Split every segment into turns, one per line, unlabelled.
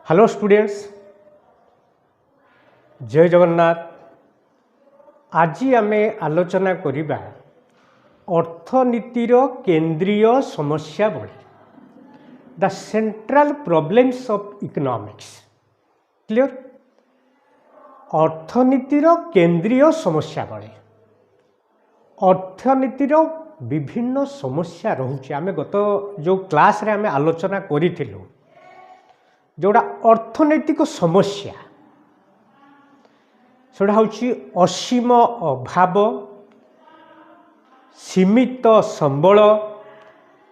Hello students, जय जगन्नाथ। आज आमे आलोचना करिबा अर्थनीतिर केंद्रीय समस्या बड़ी the central problems of economics. Clear? अर्थनीतिर केंद्रीय समस्या बड़ी अर्थनीतिर विभिन्न समस्या रहुछि। आमे गत जो क्लास रे आमे आलोचना करिथिलु जोड़ा अर्थनैतिक समस्या सेटा होछि असीम अभाव, सीमित संबल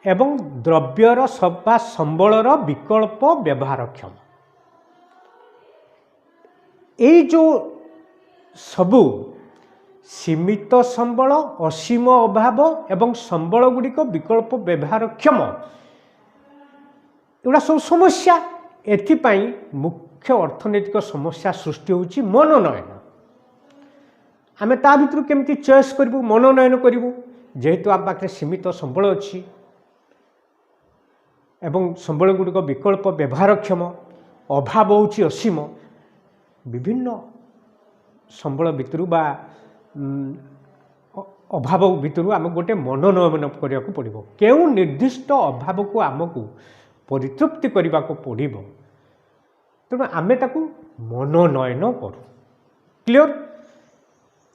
एवं द्रव्यर सभा संबलर विकल्प व्यवहारक्षम। ये जो सबू सीमित संबल, असीम अभाव एवं संबल गुड़िक विकल्प व्यवहारक्षम एगुड़ा सब समस्या। एथिपाई मुख्य अर्थनैतिक समस्या सृष्टि होछि मनोनयन। आमे ता भितर केमती चॉइस करिवु, मनोनयन करिवु। जेहेतु आम पाखे सीमित संबल अछि एवं संबल गुड़िक विकल्प व्यवहारक्षम, अभाव होछि असीम। विभिन्न संबल भितर बा अभाव भितर आम गोटे मनोनयन करिया को पड़िबो। केउ निर्दिष्ट अभाव को आमको परितृप्ति करने को पड़ो, तेणु आम ताकू मनोनयन करूँ। क्लियर?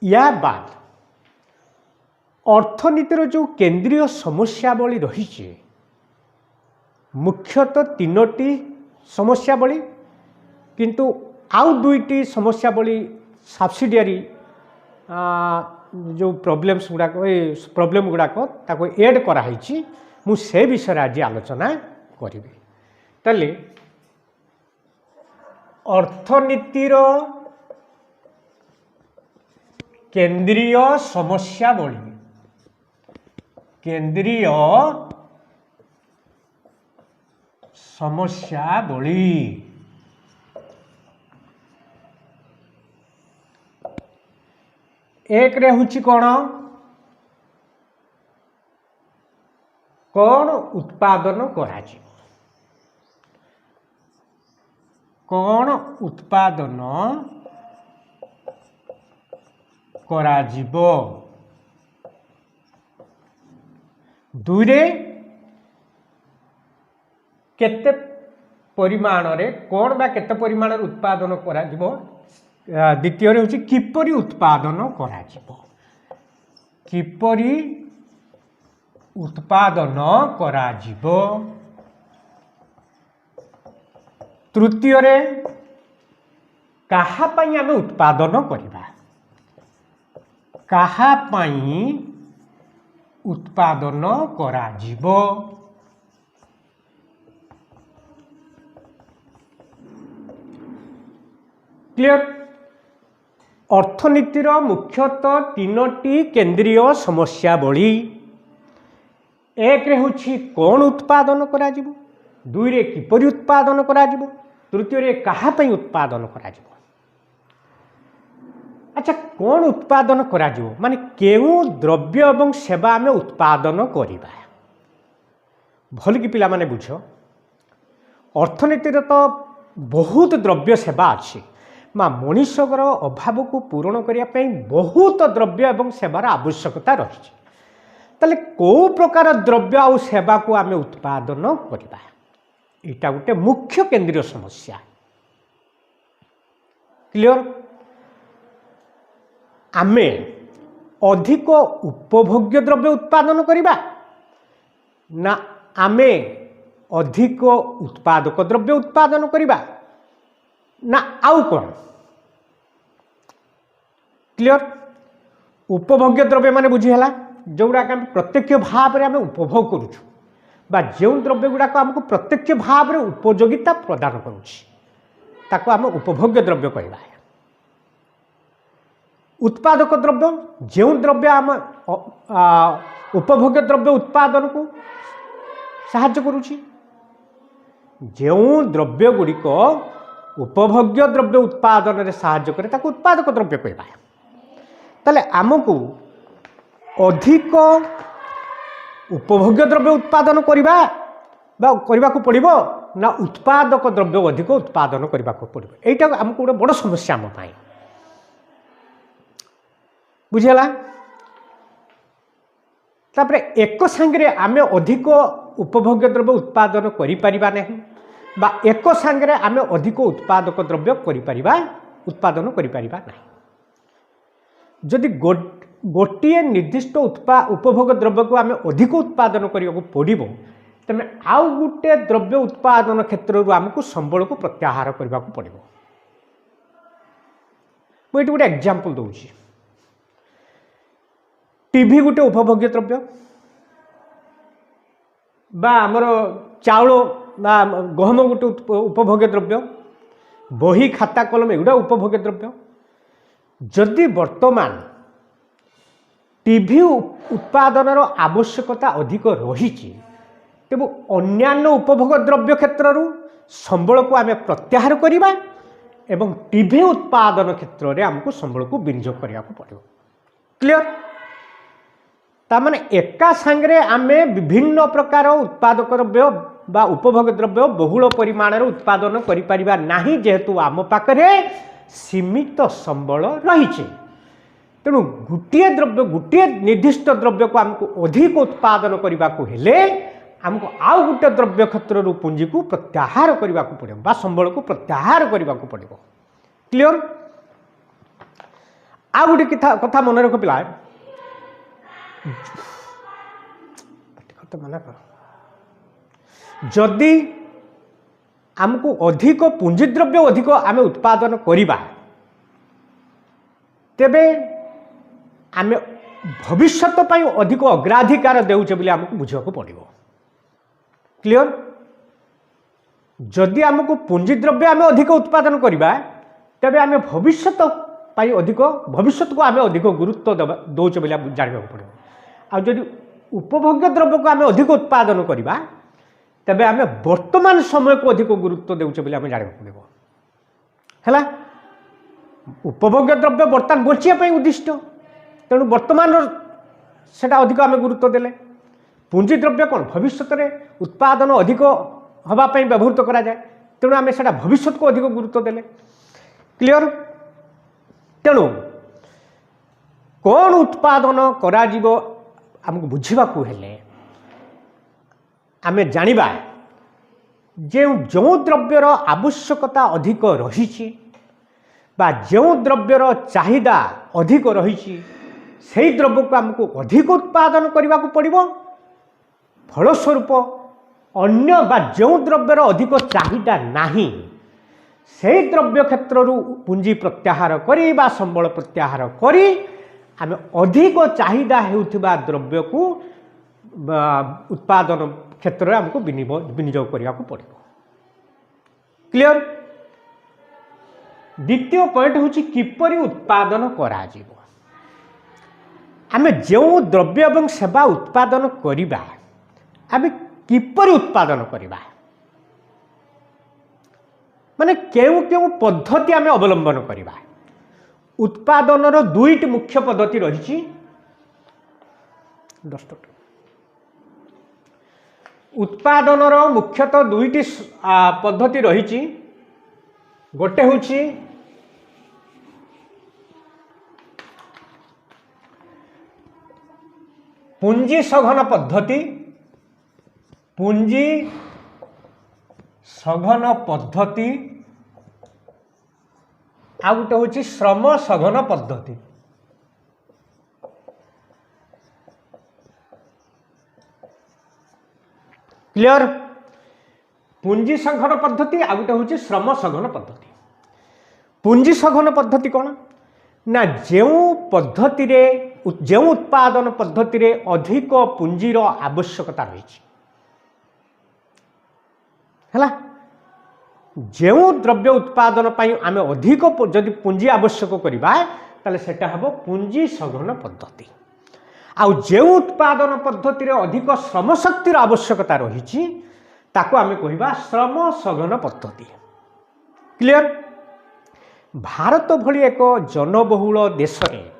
या बाद अर्थनीतिर जो केंद्रीय समस्यावली रही मुख्यतः तीनोटी समस्यावली, किंतु आउ दुईटी समस्यावली सब्सिडियरी जो प्रॉब्लम्स गुड़ाक प्रॉब्लम गुड़ाक ताको ऐड कराई। मु से विषय आज आलोचना करी। ताले अर्थनीतिर केंद्रीय समस्यावली, केंद्रीय समस्यावली एक रे हुची कौन कौन उत्पादन करा जी, कौन उत्पादन करा जीवो। दुईरे केते परिमाण रे कौन बा केते परिमाण उत्पादन करा जीवो। द्वितीय रे होची किपरि उत्पादन करा जीवो, किपरि उत्पादन करा जीवो। तृतीय रे काहा पई आमे उत्पादन करिबा, काहा पई उत्पादन करा जीवो। क्लियर? अर्थनीतिर मुख्यतः तीनोटी केंद्रीय समस्यावली। एक रे होछि कौन उत्पादन करा जीवो, दुई रे किपरि उत्पादन करा जीवो, तृतीय रे काहा पई उत्पादन करा जीवो। अच्छा, कौन उत्पादन करा जीवो माने केउ द्रव्य एवं सेवा आमे उत्पादन करिबा। भल कि पिला माने बुझ, अर्थनीतिर तो बहुत द्रव्य सेवा अछि। मनुष्यर अभाव को पूरण करने बहुत द्रव्य एवं सेवार आवश्यकता रही। ताले को प्रकार द्रव्य और सेवा को आमे उत्पादन करबा, एटा गोटे मुख्य केंद्रीय समस्या। क्लियर? आमे अधिक उपभोग्य द्रव्य उत्पादन करबा ना आमे अधिक उत्पादक द्रव्य उत्पादन करबा ना आउ कौन। क्लियर? उपभोग्य द्रव्य माने बुझीला जोड़ा आम प्रत्यक्ष भाव में आम उपभोग करुछु बा जो द्रव्य गुड़ाक आमको प्रत्यक्ष भाव में उपयोगिता प्रदान करुछि आम उपभोग्य द्रव्य कहबा। उत्पादक द्रव्य जो द्रव्य आम उपभोग्य द्रव्य उत्पादन को साहाय्य करुछि, जो द्रव्य गुड़िक उपभोग्य द्रव्य उत्पादन में साहाय्य करे ताको उत्पादक द्रव्य कहबा। ताले आमको अधिक उपभोग्य द्रव्य उत्पादन करने को पड़ो ना उत्पादक द्रव्य अधिक उत्पादन करने को पड़ो। यहाँ आमको गोटे बड़ समस्या आम बुझीगला। तापर एक सांगे आम अधिक उपभोग्य द्रव्य उत्पादन करिपरिबा नहीं बा एक सांगे आम अधिक उत्पादक द्रव्य उत्पादन करिपरिबा नहीं। जदि गोटे निर्दिष्ट उपभोग द्रव्य को आम अधिक उत्पादन करने को पड़ो तेज आउ गोटे द्रव्य उत्पादन क्षेत्र आमको संबल को प्रत्याहार करने को पड़ो। मुझे गोटे एग्जांपल दूसरी। टीवी गोटे उपभोग्य द्रव्य बा आमर चाउल बा गहम गोटे उपभोग्य द्रव्य, बही खाता कलम एगुड़ा उपभोग्य द्रव्य। जदि वर्तमान टीवी उत्पादन आवश्यकता अधिक रही तेबु अन्यान्य उपभोग द्रव्य क्षेत्र संबल को आम प्रत्याहार करवा एवं टीवी उत्पादन क्षेत्र में आमको संबल को विनियोग करने को पड़ो। क्लियर? तामाने एका सांगे आम विभिन्न प्रकार उत्पादक द्रव्य बा उपभोग द्रव्य बहुल परिमाण उत्पादन करिपरिबा नाही, जेहेतु आम पाखरे सीमित संबल रही। तेणु गोटे द्रव्य गोटे निर्दिष्ट द्रव्य को आमको अधिक उत्पादन करने को हेले आमको आउ गोटे द्रव्य क्षेत्र पुंजी को प्रत्याहार करने को पड़ो बा संबल को प्रत्याहार करने को पड़ो। क्लियर? आ गोटे कथा मन रख पिला मना कर, जदि आमको अधिक पुंजी द्रव्य अधिक आम उत्पादन करवा तेबे आम भविष्यत पाई अधिक अग्राधिकार देउचे बोली आमको बुझा पड़ो। क्लियर? जदि आमको पुंजी द्रव्य आम अधिक उत्पादन करवा तेबे आम भविष्यत पाई अधिक भविष्यत को आम अधिक गुरुत्व दौचे बोली जानवा पड़ो। आ जदि उपभोग्य द्रव्य को आम अधिक उत्पादन करवा तेबे आम वर्तमान समय को अधिक गुरुत्व देउचे बोली आम जानवा पड़ो। हैला? उपभोग्य द्रव्य बर्तमान बचिया उद्दिष्ट, तेणु वर्तमान सेटा अधिक आम गुरुत्व देले। पुंजी द्रव्य कौन भविष्य में उत्पादन अधिक हवापाई व्यवहृत करा जाए, तेणु आम सेटा भविष्य को अधिक गुरुत्व देले। क्लियर? तेणु कौन उत्पादन करा जीवो आमको बुझा हेले आम जानिबा जो द्रव्यर आवश्यकता अधिक रही बा जो द्रव्यर चाहिदा अधिक रही से द्रव्य को आमको अधिक उत्पादन करने को पड़ो। फलस्वरूप अन्य बा जो द्रव्यर अधिक चाहिदा नाही से द्रव्य क्षेत्र पुंजी प्रत्याहार करी बा संबल प्रत्याहार करी आम अधिक चाहिदा हेउथिबा द्रव्य को उत्पादन क्षेत्र में आमको विनियोग करने को पड़ो। क्लियर? द्वितीय पॉइंट हूँ किपरि उत्पादन करा जीवो। आम जो द्रव्य एवं सेवा उत्पादन करिबा आम किपरि उत्पादन करिबा माने केउ केउ पद्धति आम अवलंबन करिबा। उत्पादन दुईट मुख्य पद्धति रही। उत्पादन मुख्यतः दुईट पद्धति रही। गोटे हूँ पुंजी सघन पद्धति, पुंजी सघन पद्धति आ गोटे हूँ श्रम सघन पद्धति। क्लियर? पुंजी सघन पद्धति आ गोटे हूँ श्रम सघन पद्धति। पुंजी सघन पद्धति कौन ना जो पद्धति रे जो उत्पादन पद्धति रे अधिक पुंजीर आवश्यकता रही है, जो द्रव्य उत्पादन पाई आम अधिक जदि पुंजी आवश्यक करवा ताले सेटा हबो पुंजी सघन पद्धति। आउ जो उत्पादन पद्धति रे अधिक श्रम शक्तिर आवश्यकता रही ताको आम कहवा श्रम सघन पद्धति। क्लियर? भारत भली एक जनबहुल देश में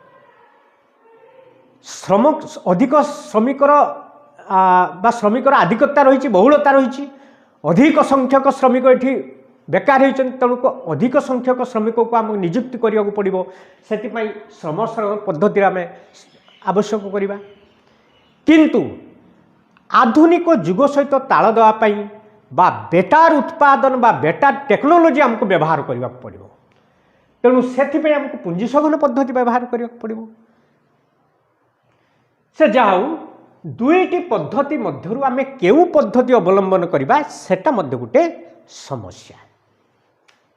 श्रम अधिक श्रमिकर बा श्रमिकर आधिक्यता रही बहुलता रही अधिक संख्यक श्रमिक ये बेकार होती तेणु अधिक संख्यक श्रमिक को आम नियुक्ति करने को पड़ो से श्रम श्रम पद्धति आम आवश्यक करवा किंतु आधुनिक जुग सहित ताल देवाई बा बेटार उत्पादन बा बेटार टेक्नोलोजी आमको व्यवहार करने को पड़ो तेणु से आमको पुंजी सघन पद्धति व्यवहार करने को पड़ो से जाऊ दुईटी पद्धति मध्यरु आमे केउ पद्धति अवलंबन करबा सेटा मध्य गुटे समस्या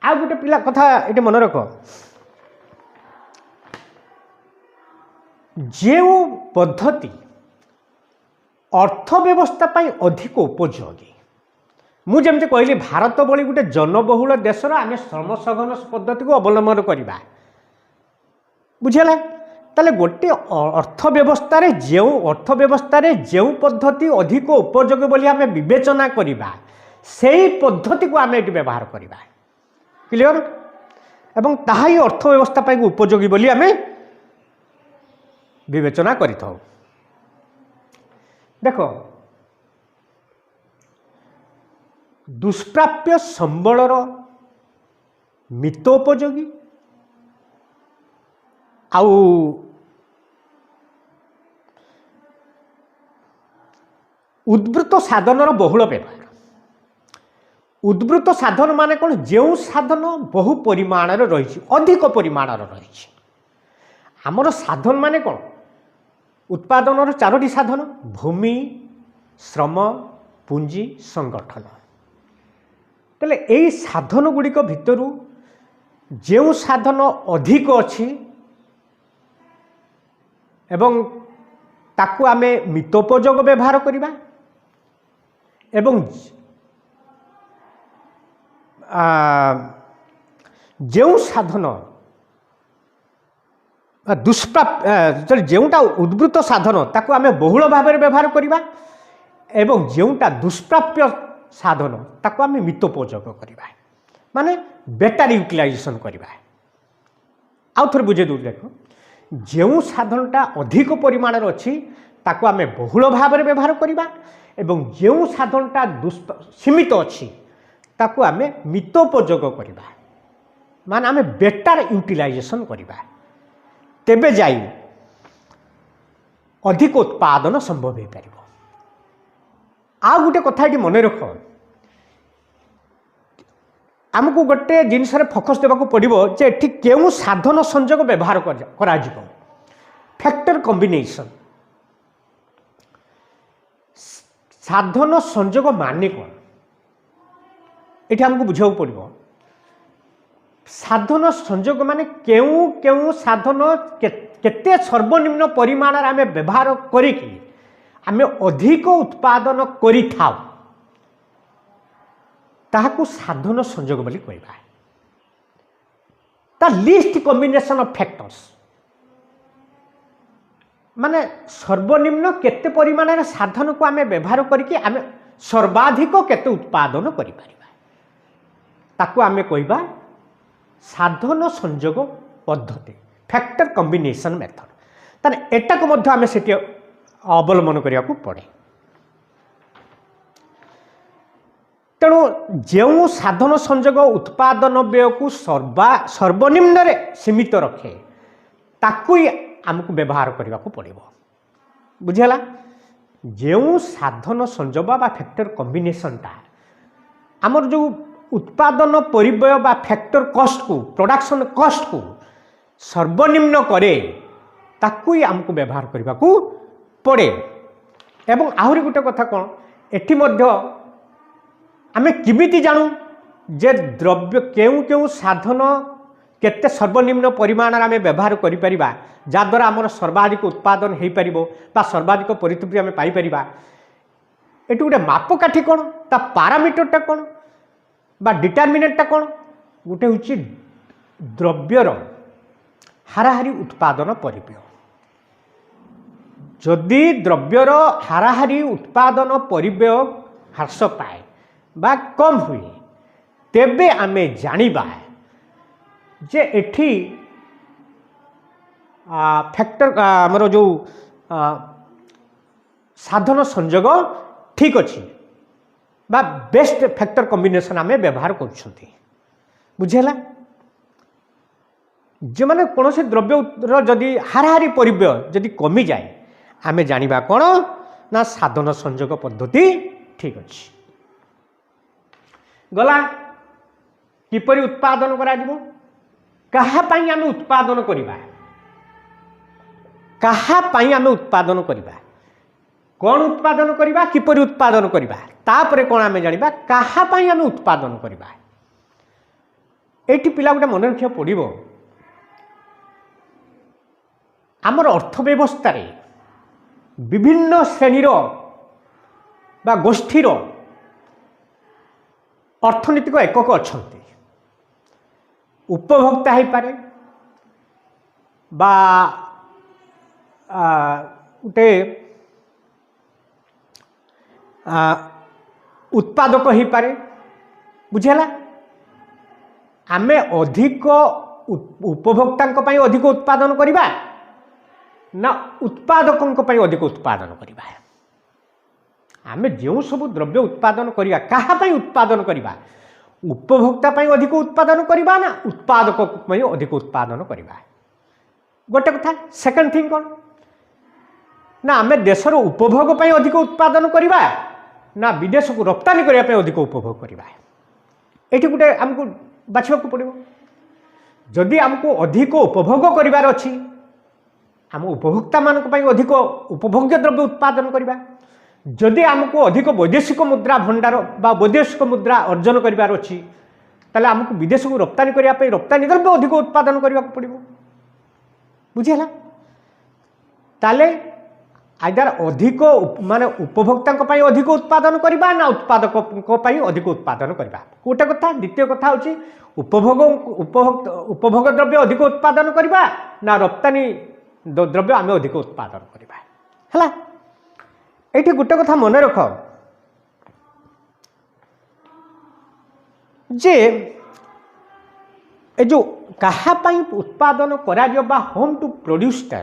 आ गुटे पिला कथा एटे मन रख जेउ पद्धति अर्थव्यवस्था पाई अधिक उपयोगी मु जेमते कहली भारत भली गुटे जनबहुल देशर आमे श्रम सघन पद्धति को अवलंबन करबा बुझेला ताले गोटे अर्थव्यवस्था जो पद्धति अधिक उपयोगी बोली आमे विवेचना करिबा सेही पद्धति को आमे व्यवहार करिबा क्लियर एवं ताहा ही अर्थव्यवस्था पाई उपयोगी बोली आमे विवेचना करिथाउ देखो दुष्प्राप्य संबलर मितोपयोगी आउ उद्वृत्त साधनर बहुल व्यवहार उद्वृत्त साधन माने कौन जो साधन बहु परिमाण रही अधिक परिमाण रही आमर साधन माने कौन उत्पादन चारोटी साधन भूमि श्रम पुंजी संगठन तेले यही साधन गुड़िक भितरु जो साधन अधिक अच्छी एवं ताकू आमे मितोपयोग व्यवहार करिबा एवं जो साधन दुष्प्राप्य जोटा उद्वृत्त साधन ताकू आमे बहुल भाव में व्यवहार करिबा एवं जोटा दुष्प्राप्य साधन ताकू आमे मितोपयोग करिबा माने बेटर यूटिलाइजेशन करिबा आउ थोड़े बुझे दूर देखो जो साधनटा अधिक परिमाण अच्छी ताकू आमे बहुल भाव में व्यवहार करिबा एवं जो साधनटा सीमित अच्छी ताकू आमे मितोपयोग करिबा माने आमे बेटर यूटिलाइजेशन करिबा तेबे जाई अधिक उत्पादन संभव हो पारिबो आ गुटे कथा ये मन रख आमको गोटे जिनस फोकस देवाक पड़ो जे एठी केउ साधन संजोग व्यवहार करा फैक्टर कॉम्बिनेशन साधन संजोग माने कौन ये आमको बुझा पड़ो साधन संजोग माने केउ केउ साधन केते सर्वनिम्न परिमाण आमे व्यवहार करिकी आमे अधिक उत्पादन करि थाउ ताहाकू साधन संजोग बोली कहबा ता लिस्ट कॉम्बिनेशन ऑफ फैक्टर्स माने सर्वनिम्न केते परिमाण रे साधन को आमे व्यवहार करिकी आमे सर्वाधिक केते उत्पादन करि परिबा ताकू आमे कहबा साधन संजोग पद्धति फैक्टर कॉम्बिनेशन मेथड ताने एटा को मध्य आमे सेटी अवलंबन करिया को पड़े तेणु जो साधन संजोग उत्पादन व्यय को सर्वनिम्न रे सीमित रखे ताकू आमको व्यवहार करने को पड़ो बुझेला जो साधन संजोग बा फैक्टर कॉम्बिनेशनटा आमर जो उत्पादन परिव्यय बा फैक्टर कॉस्ट को प्रोडक्शन कॉस्ट को सर्वनिम्न करे ताकू आमको व्यवहार करने को पड़े एवं आहरी गोटे कथा कौन एटी मध्य आमे किमिति जानू जे द्रव्य केउ केउ साधन केते सर्वनिम्न परिमाण आमे व्यवहार करि परिबा जा द्वारा हमर सर्वाधिक उत्पादन हेई परिबो बा सर्वाधिक परितृप्ति आमे पाई परिबा एटु गोटे मापकाठी कोन ता पैरामीटरटा कोन बा डिटरमिनेंटटा कोन गोटे होची द्रव्यर हाराहारी उत्पादन परिव्यय जदि द्रव्यर हाराहारी उत्पादन परिव्यय ह्रास पाए बा कम हुए तेबे आमे जानिबा जे एठी फैक्टर आमर जो साधन संजोग ठीक अच्छी बा बेस्ट फैक्टर कॉम्बिनेशन आम व्यवहार कर बुझेला जो मैंने कौन से द्रव्य जदि हाराहारी परिव्यय जदि कमी जाए आम जाना कौन ना साधन संयोग पद्धति ठीक अच्छे गला किपरि उत्पादन करा कहापाई आम उत्पादन करवा कहापाई आम उत्पादन करवा कौन उत्पादन करवा किपरि उत्पादन करवा तापरे कौन आम जाना कहापाई आम उत्पादन करवा ये पिला गोटे मन रखा पड़ो आमर अर्थव्यवस्था विभिन्न श्रेणीर बा गोष्ठीर अर्थनीतिक एकक अच्छा उपभोक्ता हो पारे बा गोटे उत्पादक हो पारे बुझेला आमे अधिक उपभोक्ता अधिक उत्पादन करवा ना उत्पादकों अधिक उत्पादन करवा आमे जो सब द्रव्य उत्पादन करवा कहापाई उत्पादन करवा उपभोक्ता अधिक उत्पादन करवा ना उत्पादक अधिक उत्पादन करवा गोटे कथा सेकंड थिंग कौन ना आमे देशर उपभोग अधिक उत्पादन करवा ना विदेश को रप्तानी करने अधिक उपभोग करवा ये गोटे आमको बाछा पड़ो जदि आमको अधिक उपभोग करार अच्छी आम उपभोक्ता मानक अधिक उपभोग्य द्रव्य उत्पादन करवा जदि आमको अधिक वैदेशिक मुद्रा भंडार बा वैदेशिक मुद्रा अर्जन करार अच्छी ताले आमको विदेश को रप्तानी करने रप्तानी द्रव्य अधिक उत्पादन करने पड़ो बुझेगा ताले आइदर अधिक माने उपभोक्ता अधिक उत्पादन करवा ना उत्पादक अधिक उत्पादन करवा गोटे कथा द्वितीय कथा हूँ उपभोग द्रव्य अधिक उत्पादन करवा ना रप्तानी द्रव्य आम अधिक उत्पादन करवा है ये गोटे कथा मन रख जे जो कहापाई उत्पादन करा होम टू प्रोड्यूसटा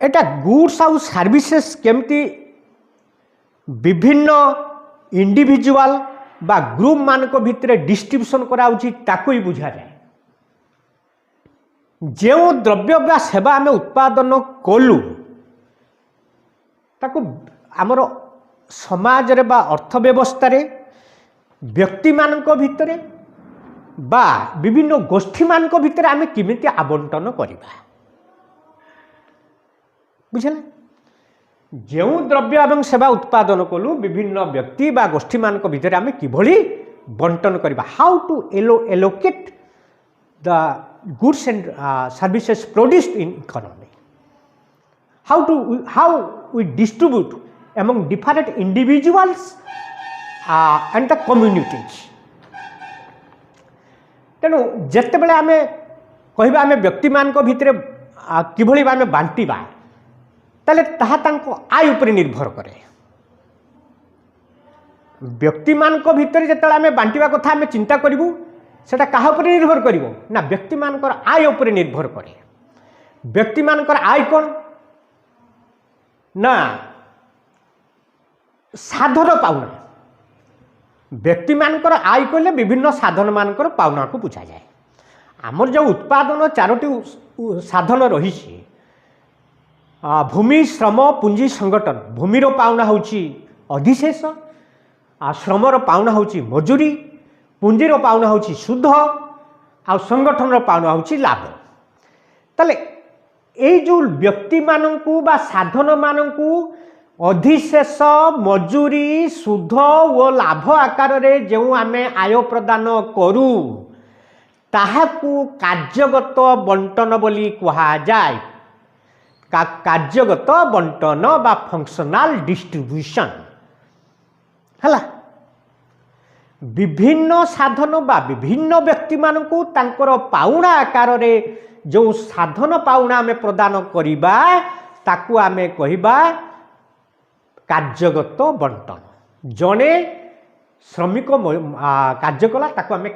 एटा गुड्स आउ सर्विसेस केमती विभिन्न इंडिविजुअल बा ग्रुप मानक भितर डिस्ट्रीब्यूशन कराउछि ताकू ही बुझा जाए जो द्रव्य बा सेवा आम उत्पादन कलु ताकू आमर समाज रे बा अर्थव्यवस्था रे व्यक्ति मानक भितर बा विभिन्न गोष्ठी मानक भितर आम किमिति आवंटन करवा बुझेला जो द्रव्य एवं सेवा उत्पादन कलु विभिन्न व्यक्ति बा गोष्ठी मानक भितर आम किभली बंटन करवा how to allocate the goods and services produced in economy how we distribute among different individuals and the communities तेणु जिते बड़े आम कह आम व्यक्ति मान भितर किभली आम बांटिबा ताले ताहा तांको आय उपर निर्भर करे व्यक्ति मान भितर जिते आम बांटिबा कथा आम चिंता करूँ सेटा कहा उपर निर्भर करिवो ना व्यक्ति मानकर आय उपर निर्भर करे व्यक्ति मानकर आय कौन ना साधन पाउना व्यक्ति मानकर आय कहले विभिन्न साधन मानकर पाउना को बुझा जाए आमर जो उत्पादन चारोटी साधन रही भूमि श्रम पुंजी संगठन भूमिर पाउना होची अधिशेष श्रमर पाउना होची मजूरी पुंजीर पाउना होची शुद्ध आ संगठन पाउना होची लाभ ताले ये जो व्यक्ति मानकू बा साधन मानकू अधिशेष मजूरी शुद्ध और लाभ आकार रे जो आम आय प्रदान करू ताहाकू कार्यगत बंटन बोली कहा जाए कार्यगत बंटन बा फंक्शनल डिस्ट्रीब्यूशन है विभिन्न साधन बा विभिन्न व्यक्ति मानकू तांकर पाउना आकार रे जो साधन पाउना आम प्रदान करिबा ताकू आमे कहिबा कार्यगत बंटन जने श्रमिक कार्य कला ताकू आमे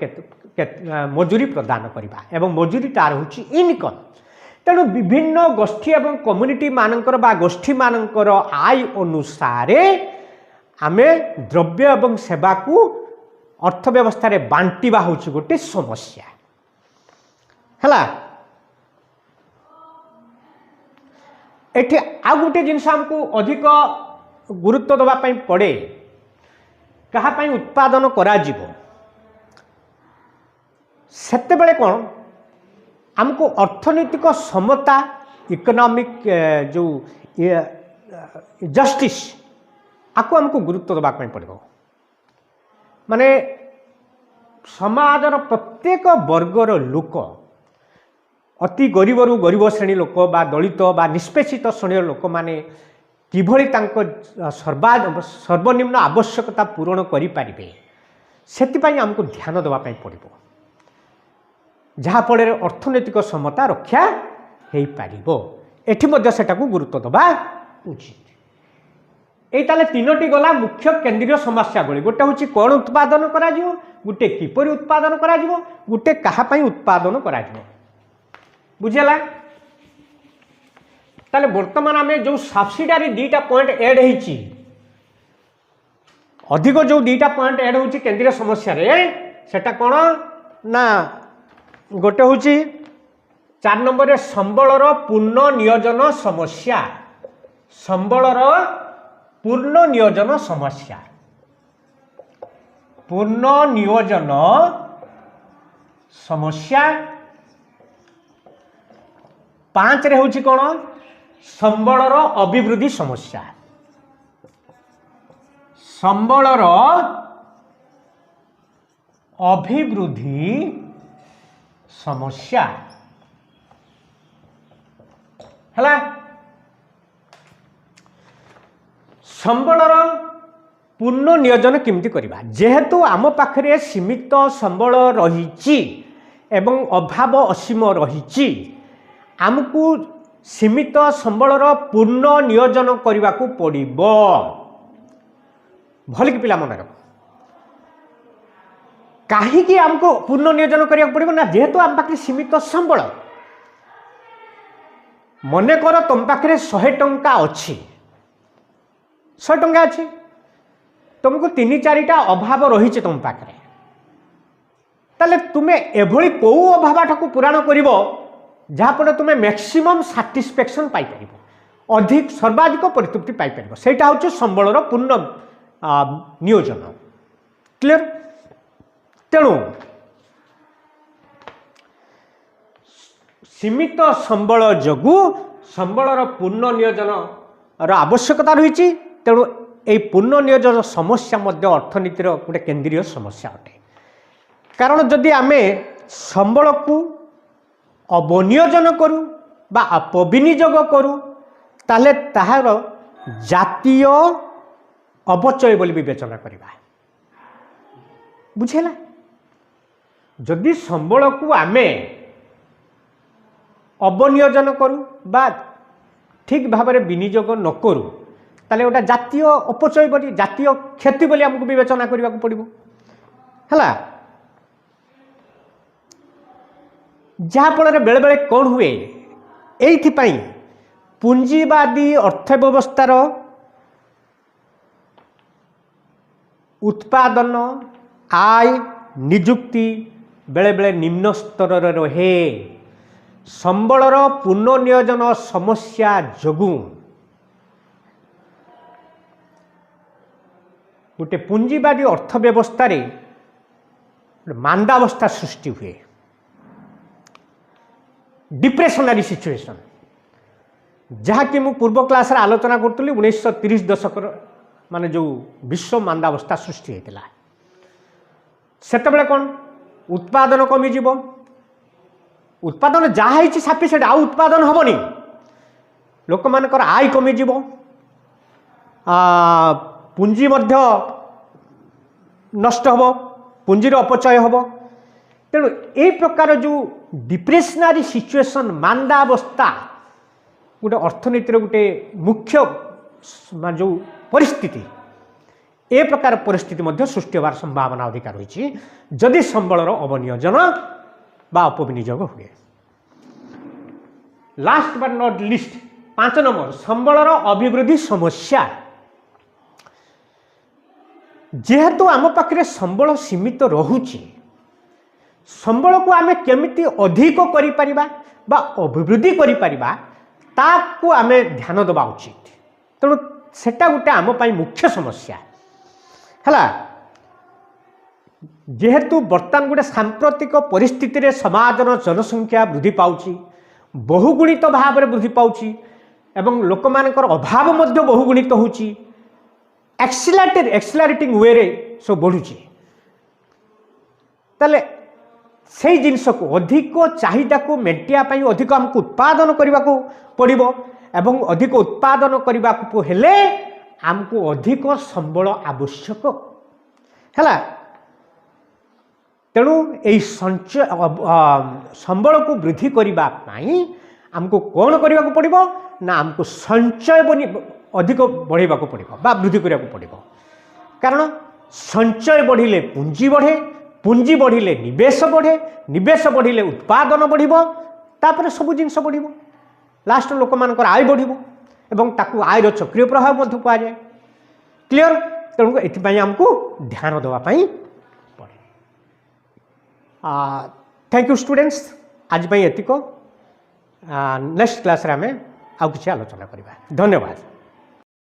मजूरी प्रदान करिबा एवं मजूरी तार होची इनकम तेणु विभिन्न गोष्ठी एवं कम्युनिटी मानकर बा गोष्ठी मानकर आय अनुसारे आमे द्रव्य एवं सेवा को अर्थव्यवस्था रे बांटिबा होची गोटे समस्या हला। एठी आ गोटे जिनस हमको अधिक गुरुत्व दबा पई पड़े कहा पई उत्पादन करा जीवो सेते बेले कोन हमको अर्थनैतिक समता इकोनॉमिक जो जस्टिस आपको हमको गुरुत्व दबा पई पड़ो माने समाजर प्रत्येक वर्गर लोक अति गरीब रु गरीब श्रेणी लोक बा दलित बा निष्पेषित श्रेणी लोक माने किभଳି तांको सर्वनिम्न आवश्यकता पूरण करि पारिबे सेतिपई हमको ध्यान दबा पई पड़िबो जहा फल अर्थनैतिक समता रक्षा हो पारिबो एठी मध्य सेटाकू गुरुत्व दबा उचित। एई ताले तीनोटी गला मुख्य केंद्रीय समस्या गली गोटे होची कोन उत्पादन करा जिवो गोटे किपरि उत्पादन करा जिवो गोटे कहा पई उत्पादन करा जिवो बुझेला। ताले वर्तमान आमे जो सब्सिडारी दीटा पॉइंट ऐड हेची अधिक जो दीटा पॉइंट ऐड होची केंद्रीय समस्या रे सेटा कोन ना गोटे होची 4 नंबर रे संबलर पूर्ण नियोजन समस्या संबलर पूर्ण नियोजन समस्या पूर्ण नियोजन समस्या 5 रे होची कोन संबलर अभिवृद्धि समस्या संबलर अभिवृद्धि समस्या हला। संबलर पूर्ण नियोजन केमती करिबा जेहेतु आम पाखरे सीमित संबल रहिछि एवं अभाव असीम रहिछि आमको सीमित संबलर पूर्ण नियोजन करने को पड़िबो भल कि पिला मन रख कहीं आमको पूर्ण नियोजन करने पड़ो ना जेहेतु आम पाखे सीमित संबल मन कर तुम पाखे 100 टंका अच्छी 100 टंका अच्छी तुमको 3-4टा अभाव रही तुम पाखे ताले तुम्हें एभली कौ अभाव को पूरण करिवो जहाँफल तुम्हें मैक्सिमम साटिस्फैक्शन पाइपर अधिक सर्वाधिक परितृप्ति पाइपर सेटा हूँ संबलर पूर्ण नियोजन क्लियर। तेणु सीमित संबल जगु संबलर पूर्ण नियोजन आवश्यकता रही तेणु यही पूर्ण नियोजन समस्या मध्य अर्थनीतिर गोटे केंद्रीय समस्या अटे कारण जदि आमे संबल को अवनियोजन करूँ बा अपविनियोग करूँ ताले ताहार जातीय अपचय बोली विवेचना करिबा बुझेला। जदि संबल को आमे अवनियोजन करूँ बा ठीक भाव में विनियोग न करूँ ताले गोटा जातीय अपचय बोली जातीय क्षति बोली हमको विवेचना करने को पड़ो है जहाँफल बेले बेले कौन हुए ये पुंजीवादी अर्थव्यवस्थार उत्पादन आय निजुक्ति बेले बेले निम्न स्तर रहे संबलर पूर्ण नियोजन समस्या जगु गोटे पुंजीवादी अर्थव्यवस्था मांदावस्था सृष्टि हुए डिप्रेशनरी सिचुएशन जहाँकि मु पूर्व क्लास रे आलोचना करूँ 1930 दशक माने जो विश्व मांदावस्था सृष्टि होता सेतबेले कौन उत्पादन कमिजिव उत्पादन जहाँ साफिसीएंट आउ उत्पादन हेनी लोक मानकर आय कमिजिव पुंजी मध्य नष्ट हम पुंजीर अपचय हम तेणु ए प्रकार जो डिप्रेशनरी सिचुएशन मांदावस्था गोटे अर्थनीतिर गोटे मुख्य जो परिस्थिति ए प्रकार परिस्थिति मध्य सृष्टि होवार संभावना अधिकार रही जदि संबलर अवनियोजन बा अपविनियोग हुए। Last but not least 5 number संबलर अभिवृद्धि समस्या जेहेतु आम पाखे संबल सीमित रोचे संबल को आम केमिति अधिक बा अभिवृद्धि ताकू आम ध्यान देवा उचित तेणु सेटा गोटे आम मुख्य समस्या है जेहेतु बर्तमान गोटे सांप्रतिक परिस्थिति रे समाजर जनसंख्या वृद्धि पाउची बहुगुणित भाव में वृद्धि पाउची एवं लोक मानकर अभाव मध्य बहुगुणित होची एक्सिलरेटिंग वे रे सब बढ़ुची ताले से जिनस को अधिक चाहिदा को मेटिया अधिक हमको उत्पादन करने को पड़ो एवं अधिक उत्पादन करने को हेले हमको अधिक संबल आवश्यक है तेणु यही संचय संबल को वृद्धि करने आमको कौन करने को पड़ो ना आमको संचय अधिक बढ़ेवा को पड़ो बा वृद्धि करने को पड़ो कारण संचय बढ़िले पुंजी बढ़े पुंजी बढ़िले निवेश बढ़े निवेश बढ़िले उत्पादन बढ़िबो तापर सब जिनस बढ़िबो लास्ट लोक मानकर आय बढ़िबो एवं ताकू आयर चक्रीय प्रभाव मध्य कह जाए क्लियर तेणु एथि हमको ध्यान देवा पड़े थैंक यू स्टूडेंट्स आज एतिक नेक्स्ट क्लास रे आमे आउ किछि आलोचना करबा धन्यवाद।